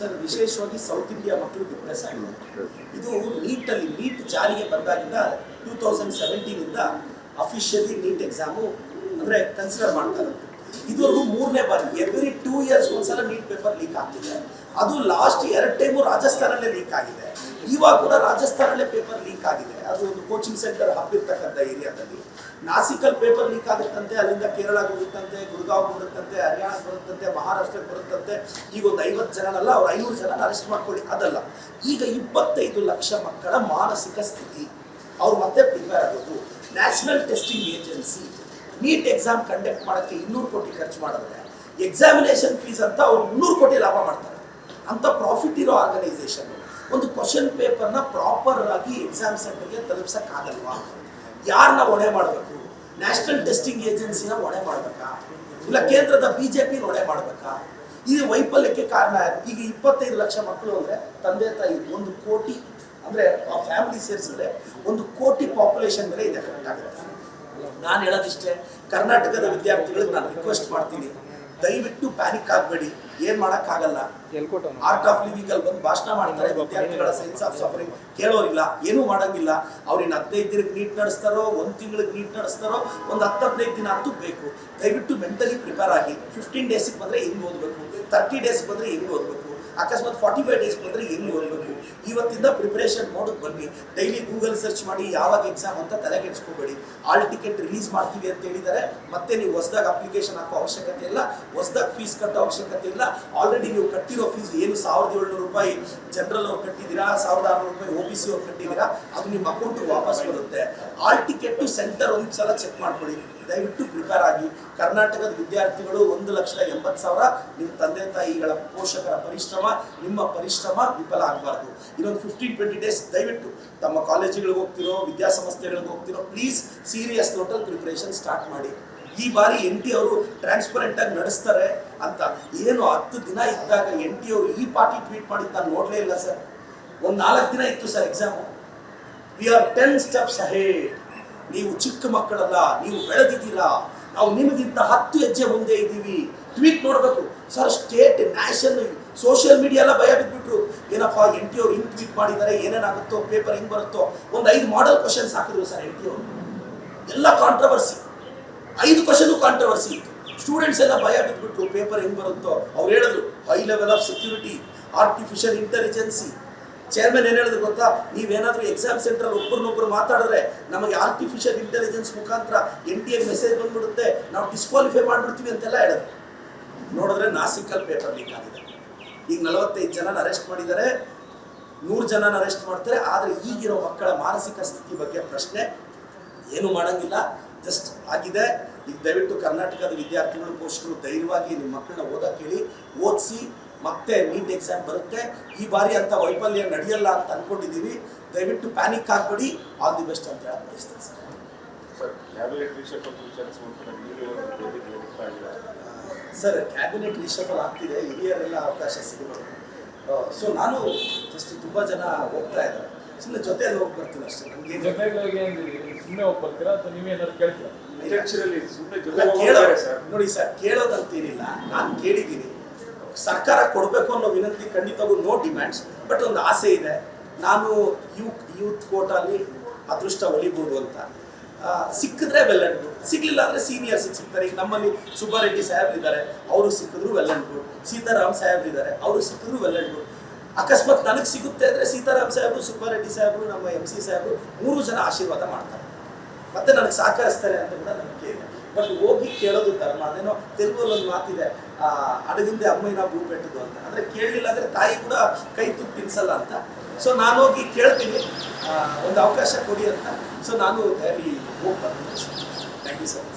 Sir, ವಿಶೇಷವಾಗಿ south India ಮಕ್ಕಳು depress ಆಗಿದೆ. ಇದು ನೀಟ್ ಜಾರಿಗೆ ಬಂದಾಗಿಂದ 2017 ಇಂದ ಅಫಿಷಿಯಲಿ ನೀಟ್ ಎಕ್ಸಾಮು ಅಂದರೆ ಕನ್ಸಿಡರ್ ಮಾಡ್ತಾರೆ. ಇದುವರೆಗೂ 3ನೇ ಬಾರಿ, ಎವ್ರಿ 2 ಇಯರ್ಸ್ ಒಂದ್ಸಲ ನೀಟ್ ಪೇಪರ್ ಲೀಕ್ ಆಗ್ತಿದೆ. ಅದು ಲಾಸ್ಟ್ 2 ಟೈಮು ರಾಜಸ್ಥಾನಲ್ಲೇ ಲೀಕ್ ಆಗಿದೆ. ಇವಾಗ ಕೂಡ ರಾಜಸ್ಥಾನಲ್ಲೇ ಪೇಪರ್ ಲೀಕ್ ಆಗಿದೆ. ಅದು ಒಂದು ಕೋಚಿಂಗ್ ಸೆಂಟರ್ ಹಬ್ ಇರ್ತಕ್ಕಂಥ ಏರಿಯಾದಲ್ಲಿ ನಾಸಿಕಲ್ ಪೇಪರ್ ಲೀಕ್ ಆಗುತ್ತಂತೆ, ಅಲ್ಲಿಂದ ಕೇರಳಕ್ಕೆ ಹೋಗುತ್ತಂತೆ, ಗುರುಗಾವ್ಗೆ ಬರುತ್ತಂತೆ, ಹರಿಯಾಣಕ್ಕೆ ಬರುತ್ತಂತೆ, ಮಹಾರಾಷ್ಟ್ರಕ್ಕೆ ಬರುತ್ತಂತೆ. ಈಗ ಒಂದು 50 ಜನನಲ್ಲ, ಅವ್ರು 500 ಜನ ಅರೆಸ್ಟ್ ಮಾಡ್ಕೊಳ್ಳಿ. ಅದಲ್ಲ, ಈಗ 25 ಲಕ್ಷ ಮಕ್ಕಳ ಮಾನಸಿಕ ಸ್ಥಿತಿ, ಅವ್ರು ಮತ್ತೆ ಪ್ರಿಪೇರ್ ಆಗೋದು. National testing agency NEET exam conduct ಮಾಡೋಕ್ಕೆ 200 ಕೋಟಿ ಖರ್ಚು ಮಾಡಿದ್ರೆ ಎಕ್ಸಾಮಿನೇಷನ್ ಫೀಸ್ ಅಂತ ಅವ್ರು 300 ಕೋಟಿ ಲಾಭ ಮಾಡ್ತಾರೆ. ಅಂತ ಪ್ರಾಫಿಟ್ ಇರೋ ಆರ್ಗನೈಸೇಷನ್ ಒಂದು ಕ್ವಶನ್ ಪೇಪರ್ನ ಪ್ರಾಪರ್ ಆಗಿ ಎಕ್ಸಾಮ್ ಸೆಂಟರ್ಗೆ ತಲುಪಿಸೋಕ್ಕಾಗಲ್ವಾ? ಯಾರನ್ನ ಹೊಣೆ ಮಾಡಬೇಕು? ನ್ಯಾಷನಲ್ ಟೆಸ್ಟಿಂಗ್ ಏಜೆನ್ಸಿನ ಹೊಣೆ ಮಾಡಬೇಕಾ, ಇಲ್ಲ ಕೇಂದ್ರದ BJP ಹೊಣೆ ಮಾಡಬೇಕಾ? ಇದು ವೈಫಲ್ಯಕ್ಕೆ ಕಾರಣ. ಈಗ 25 ಲಕ್ಷ ಮಕ್ಕಳು ಅಂದರೆ ತಂದೆ ತಾಯಿ 1 ಕೋಟಿ, ಅಂದರೆ ಆ ಫ್ಯಾಮಿಲಿ ಸೇರಿಸಿದ್ರೆ 1 ಕೋಟಿ ಪಾಪ್ಯುಲೇಷನ್ ಮೇಲೆ ಇದು ಎಫೆಕ್ಟ್ ಆಗುತ್ತೆ. ನಾನು ಹೇಳೋದಿಷ್ಟೇ, ಕರ್ನಾಟಕದ ವಿದ್ಯಾರ್ಥಿಗಳಿಗೆ ನಾನು ರಿಕ್ವೆಸ್ಟ್ ಮಾಡ್ತೀನಿ, ದಯವಿಟ್ಟು ಪ್ಯಾನಿಕ್ ಆಗಬೇಡಿ. ಏನು ಮಾಡೋಕ್ಕಾಗಲ್ಲ. ಆರ್ಟ್ ಆಫ್ ಲಿವಿಂಗ್ ಅಲ್ಲಿ ಬಂದು ಭಾಷಣ ಮಾಡ್ತಾರೆ ವಿದ್ಯಾರ್ಥಿಗಳ ಸೈನ್ಸ್ ಆಫ್ ಸಫರಿಂಗ್, ಕೇಳೋರಿಲ್ಲ, ಏನೂ ಮಾಡೋಂಗಿಲ್ಲ. ಅವ್ರಿನ್ನ 15 ದಿನಕ್ಕೆ ನೀಟ್ ನಡೆಸ್ತಾರೋ, 1 ತಿಂಗಳಿಗೆ ನೀಟ್ ನಡೆಸ್ತಾರೋ, ಒಂದು 10-15 ದಿನ ಅಂತೂ ಬೇಕು. ದಯವಿಟ್ಟು ಮೆಂಟಲಿ ಪ್ರಿಪೇರ್ ಆಗಿ. 15 ಡೇಸಿಗೆ ಬಂದರೆ ಹೆಂಗೆ ಓದಬೇಕು, 30 ಡೇಸ್ಗೆ ಬಂದರೆ ಹೆಂಗೆ ಓದಬೇಕು, ಅಕಸ್ಮಾತ್ 45 ಡೇಸ್ ಬಂದರೆ ಹೆಂಗೆ ಓದಬೇಕು. ಇವತ್ತಿಂದ ಪ್ರಿಪರೇಷನ್ ಮೋಡಕ್ಕೆ ಬನ್ನಿ. ಡೈಲಿ ಗೂಗಲ್ ಸರ್ಚ್ ಮಾಡಿ ಯಾವಾಗ ಎಕ್ಸಾಮ್ ಅಂತ ತಲೆಗೆಡ್ಸ್ಕೋಬೇಡಿ. ಆಲ್ ಟಿಕೆಟ್ ರಿಲೀಸ್ ಮಾಡ್ತೀವಿ ಅಂತ ಹೇಳಿದ್ದಾರೆ. ಮತ್ತೆ ನೀವು ಹೊಸದಾಗಿ ಅಪ್ಲಿಕೇಶನ್ ಹಾಕೋ ಅವಶ್ಯಕತೆ ಇಲ್ಲ, ಹೊಸದಾಗಿ ಫೀಸ್ ಕಟ್ಟೋ ಅವಶ್ಯಕತೆ ಇಲ್ಲ. ಆಲ್ರೆಡಿ ನೀವು ಕಟ್ಟಿರೋ ಫೀಸ್ ಏನು 1700 ರೂಪಾಯಿ ಜನರಲ್ ಅವ್ರು ಕಟ್ಟಿದ್ದೀರಾ, 1600 ರೂಪಾಯಿ OBC ಅವ್ರು ಕಟ್ಟಿದ್ದೀರಾ, ಅದು ನಿಮ್ಮ ಅಕೌಂಟಿಗೆ ವಾಪಸ್ ಬರುತ್ತೆ. ಆಲ್ ಟಿಕೆಟ್ ಸೆಂಟರ್ ಒಂದು ಸಲ ಚೆಕ್ ಮಾಡ್ಕೊಳ್ಳಿ. ದಯವಿಟ್ಟು ಪ್ರಿಪೇರ್ ಆಗಿ. ಕರ್ನಾಟಕದ ವಿದ್ಯಾರ್ಥಿಗಳು 1,80,000 ನಿಮ್ಮ ತಂದೆ ತಾಯಿಗಳ ಪೋಷಕರ ಪರಿಶ್ರಮ, ನಿಮ್ಮ ಪರಿಶ್ರಮ ವಿಫಲ ಆಗಬಾರ್ದು. ಇನ್ನೊಂದು 15-20 ಡೇಸ್ ದಯವಿಟ್ಟು ತಮ್ಮ ಕಾಲೇಜುಗಳಿಗೆ ಹೋಗ್ತಿರೋ, ವಿದ್ಯಾಸಂಸ್ಥೆಗಳಿಗೆ ಹೋಗ್ತಿರೋ, ಪ್ಲೀಸ್ ಸೀರಿಯಸ್ ನೋಟಲ್ಲಿ ಪ್ರಿಪ್ರೇಷನ್ ಸ್ಟಾರ್ಟ್ ಮಾಡಿ. ಈ ಬಾರಿ NT ಅವರು ಟ್ರಾನ್ಸ್ಪರೆಂಟ್ ಆಗಿ ನಡೆಸ್ತಾರೆ ಅಂತ ಏನು 10 ದಿನ ಇದ್ದಾಗ NT ಅವರು ಈ ಪಾರ್ಟಿ ಟ್ವೀಟ್ ಮಾಡಿದ್ದು ನಾನು ನೋಡಲೇ ಇಲ್ಲ ಸರ್. ಒಂದು 4 ದಿನ ಇತ್ತು sir exam. We are 10 steps ahead. ನೀವು ಚಿಕ್ಕ ಮಕ್ಕಳಲ್ಲ, ನೀವು ಬೆಳೆದಿದ್ದೀರಾ, ನಾವು ನಿಮಗಿಂತ 10 ಹೆಜ್ಜೆ ಮುಂದೆ ಇದ್ದೀವಿ. ಟ್ವೀಟ್ ನೋಡಬೇಕು sir. State, nation, social media ಎಲ್ಲ ಭಯ ಬಿಟ್ಬಿಟ್ರು. ಏನಪ್ಪ NT ಅವ್ರು ಹಿಂಗೆ ಟ್ವೀಟ್ ಮಾಡಿದ್ದಾರೆ, ಏನೇನಾಗುತ್ತೋ, ಪೇಪರ್ ಹೆಂಗೆ ಬರುತ್ತೋ. ಒಂದು 5 ಮಾಡೆಲ್ ಕ್ವಶನ್ಸ್ ಹಾಕಿದ್ರು ಸರ್ NT ಅವರು. ಎಲ್ಲ ಕಾಂಟ್ರವರ್ಸಿ, 5 ಕ್ವಶನ್ ಕಾಂಟ್ರವರ್ಸಿ ಇತ್ತು. ಸ್ಟೂಡೆಂಟ್ಸ್ ಎಲ್ಲ ಭಯ ಬಿಟ್ಬಿಟ್ರು, ಪೇಪರ್ ಹೆಂಗೆ ಬರುತ್ತೋ. ಅವ್ರು ಹೇಳಿದ್ರು high level of security, artificial intelligence. Chairman ಏನು ಹೇಳಿದ್ರು ಗೊತ್ತಾ? ನೀವೇನಾದರೂ ಎಕ್ಸಾಮ್ ಸೆಂಟ್ರಲ್ಲಿ ಒಬ್ಬರನ್ನೊಬ್ಬರು ಮಾತಾಡಿದ್ರೆ ನಮಗೆ ಆರ್ಟಿಫಿಷಿಯಲ್ ಇಂಟೆಲಿಜೆನ್ಸ್ ಮುಖಾಂತರ NTAಗೆ ಮೆಸೇಜ್ ಬಂದ್ಬಿಡುತ್ತೆ, ನಾವು ಡಿಸ್ಕ್ವಾಲಿಫೈ ಮಾಡಿಬಿಡ್ತೀವಿ ಅಂತೆಲ್ಲ ಹೇಳಿದ್ರು. ನೋಡಿದ್ರೆ ನಾಸಿಕಲ್ ಪೇಪರ್ ಲೀಕ್ ಆಗಿದೆ. ಈಗ 45 ಜನನ ಅರೆಸ್ಟ್ ಮಾಡಿದ್ದಾರೆ, 100 ಜನನ ಅರೆಸ್ಟ್ ಮಾಡ್ತಾರೆ. ಆದರೆ ಈಗಿರೋ ಮಕ್ಕಳ ಮಾನಸಿಕ ಸ್ಥಿತಿ ಬಗ್ಗೆ ಪ್ರಶ್ನೆ ಏನು ಮಾಡೋಂಗಿಲ್ಲ, ಜಸ್ಟ್ ಆಗಿದೆ. ಈಗ ದಯವಿಟ್ಟು ಕರ್ನಾಟಕದ ವಿದ್ಯಾರ್ಥಿಗಳು, ಪೋಷಕರು ಧೈರ್ಯವಾಗಿ ನಿಮ್ಮ ಮಕ್ಕಳನ್ನ ಓದಕ್ಕೆ ಹೇಳಿ, ಓದಿಸಿ. ಮತ್ತೆ ನೀಟ್ ಎಕ್ಸಾಮ್ ಬರುತ್ತೆ. ಈ ಬಾರಿ ಅಂತ ವೈಫಲ್ಯ ನಡೆಯಲ್ಲ ಅಂತ ಅಂದ್ಕೊಂಡಿದ್ದೀವಿ. ದಯವಿಟ್ಟು ಪ್ಯಾನಿಕ್ ಆಗಬೇಡಿ. ಆಲ್ ದಿ ಬೆಸ್ಟ್ ಅಂತ ಹೇಳಕ್ಕೆ ಬಯಸ್ತೀನಿ ಸರ್. ಕ್ಯಾಬಿನೆಟ್ ರಿಷಫಲ್ ಆಗ್ತಿದೆ, ಹಿರಿಯರೆಲ್ಲ ಅವಕಾಶ ಸಿಗಬೇಕು. ಸೊ ನಾನು ಜಸ್ಟ್ ತುಂಬ ಜನ ಹೋಗ್ತಾ ಇದ್ದಾರೆ, ಸುಮ್ಮನೆ ಜೊತೆಯಲ್ಲಿ ಹೋಗಿ ಬರ್ತೀನಿ ಅಷ್ಟೇ. ನಮಗೆ ಸುಮ್ಮನೆ ಹೋಗಿ ಬರ್ತೀರಾ ಅಥವಾ ನೀವೇನಾದ್ರು ಕೇಳ್ತೀರಾ? ನೋಡಿ ಸರ್, ಕೇಳೋದಂತೇನಿಲ್ಲ. ನಾನು ಕೇಳಿದ್ದೀನಿ, ಸರ್ಕಾರ ಕೊಡಬೇಕು ಅನ್ನೋ ವಿನಂತಿ ಖಂಡಿತವಾಗೂ ನೋ ಡಿಮ್ಯಾಂಡ್ಸ್. ಬಟ್ ಒಂದು ಆಸೆ ಇದೆ, ನಾನು ಯೂತ್ ಕೋಟಾಲಿ ಅದೃಷ್ಟ ಒಲಿಬೋದು ಅಂತ. ಸಿಕ್ಕಿದ್ರೆ ವೆಲ್ ಅಂಡ್ ಗುಡ್, ಸಿಗಲಿಲ್ಲ ಅಂದರೆ ಸೀನಿಯರ್ಸಿಗೆ ಸಿಗ್ತಾರೆ. ಈಗ ನಮ್ಮಲ್ಲಿ ಸುಬ್ಬಾರೆಡ್ಡಿ ಸಾಹೇಬ್ರು ಇದ್ದಾರೆ, ಅವರು ಸಿಕ್ಕಿದ್ರು ವೆಲ್ ಅಂಡ್ ಗುಡ್. ಸೀತಾರಾಮ್ ಸಾಹೇಬ್ರು ಇದ್ದಾರೆ, ಅವರು ಸಿಕ್ಕಿದ್ರು ವೆಲ್ ಅಂಡ್ ಗುಡ್. ಅಕಸ್ಮಾತ್ ನನಗೆ ಸಿಗುತ್ತೆ ಅಂದರೆ ಸೀತಾರಾಮ್ ಸಾಹೇಬರು, ಸುಬ್ಬಾರೆಡ್ಡಿ ಸಾಹೇಬರು, ನಮ್ಮ MC ಸಾಹೇಬರು 3 ಜನ ಆಶೀರ್ವಾದ ಮಾಡ್ತಾರೆ, ಮತ್ತೆ ನನಗೆ ಸಹಕರಿಸ್ತಾರೆ ಅಂತ ಕೂಡ ನಂಬಿಕೆ ಇದೆ. ಬಟ್ ಹೋಗಿ ಕೇಳೋದು ಧರ್ಮ. ಅದೇನೋ ತೆಲುಗಲ್ಲಿ ಒಂದು ಮಾತಿದೆ, ಅಡಗಿಂದೆ ಅಮ್ಮಯ್ಯನ ಭೂ ಬೆಟ್ಟದು ಅಂತ. ಅಂದರೆ ಕೇಳಲಿಲ್ಲ ಅಂದರೆ ತಾಯಿ ಕೂಡ ಕೈ ತುತ್ತು ತಿನ್ಸಲ್ಲ ಅಂತ. ಸೊ ನಾನು ಹೋಗಿ ಕೇಳ್ತೀನಿ, ಒಂದು ಅವಕಾಶ ಕೊಡಿ ಅಂತ. ಸೊ ನಾನು ಹೋಗಿ ಬರ್ತೀನಿ ಸರ್. Thank you sir.